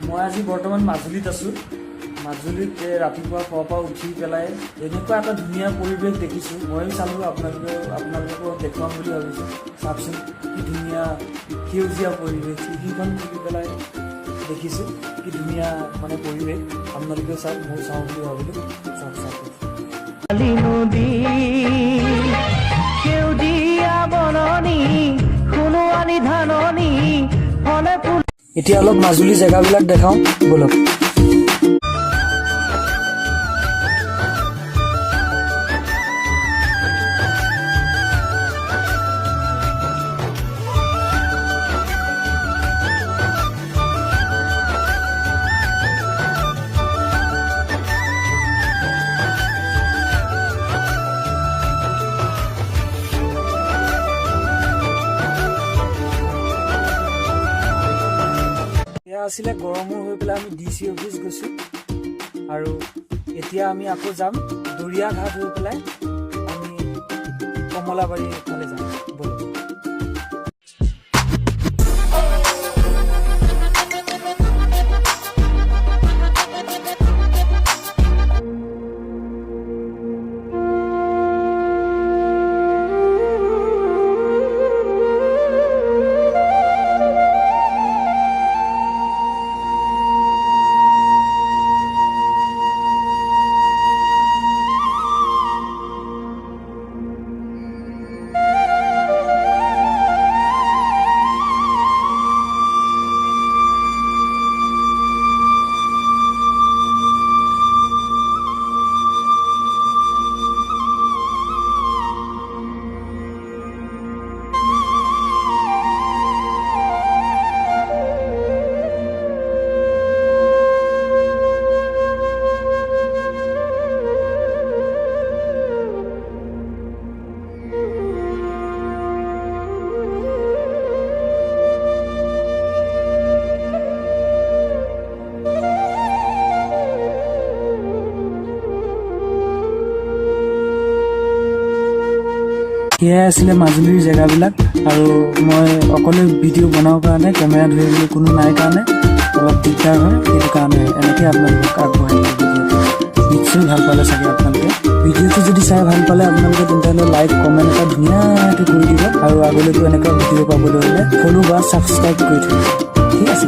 মই আজি বৰ্তমান মাজুলীত আছোঁ। মাজুলীত ৰাতিপুৱা শুৱাৰ পৰা উঠি পেলাই এনেকুৱা এটা ধুনীয়া পৰিৱেশ দেখিছোঁ। ময়ো চালোঁ, আপোনালোকক দেখুৱাম বুলি ভাবিছোঁ। চাওকচোন কি ধুনীয়া সেউজীয়া পৰিৱেশ, খিৰিকীখন খুলি পেলাই দেখিছোঁ কি ধুনীয়া মানে পৰিৱেশ। আপোনালোকেও চাওক, ময়ো চাওঁ বুলি ভাবিলোঁ। চাওক চাওক নদী সেউজীয়া বননি সোণোৱালী ধাননি ফলে ফুল। এতিয়া অলপ মাজুলী জেগাবিলাক দেখাওঁ ব'লক। এয়া আছিলে গড়মূৰ হৈ পেলাই আমি DC অফিচ গৈছোঁ, আৰু এতিয়া আমি আকৌ যাম দৰিয়াঘাট হৈ পেলাই আমি কমলাবাৰী ফালে যাম ব'লক। সেয়াই আছিলে মাজুলীৰ জেগাবিলাক, আৰু মই অকলে ভিডিঅ' বনাবৰ কাৰণে কেমেৰা ধৰিবলৈ কোনো নাই কাৰণে অলপ দিগদাৰ হয়। সেইটো কাৰণে এনেকৈ আপোনালোকক আগবঢ়াই দিওঁ ভিডিঅ'টো। নিশ্চয় ভাল পালে চাগে আপোনালোকে। ভিডিঅ'টো যদি চাই ভাল পালে আপোনালোকে তেন্তে লাইক কমেণ্ট এটা ধুনীয়াকৈ কৰি দিব, আৰু আগলৈতো এনেকুৱা ভিডিঅ' পাবলৈ হ'লে ফ'ল' বা ছাবস্ক্ৰাইব কৰি থ'ব। ঠিক আছে।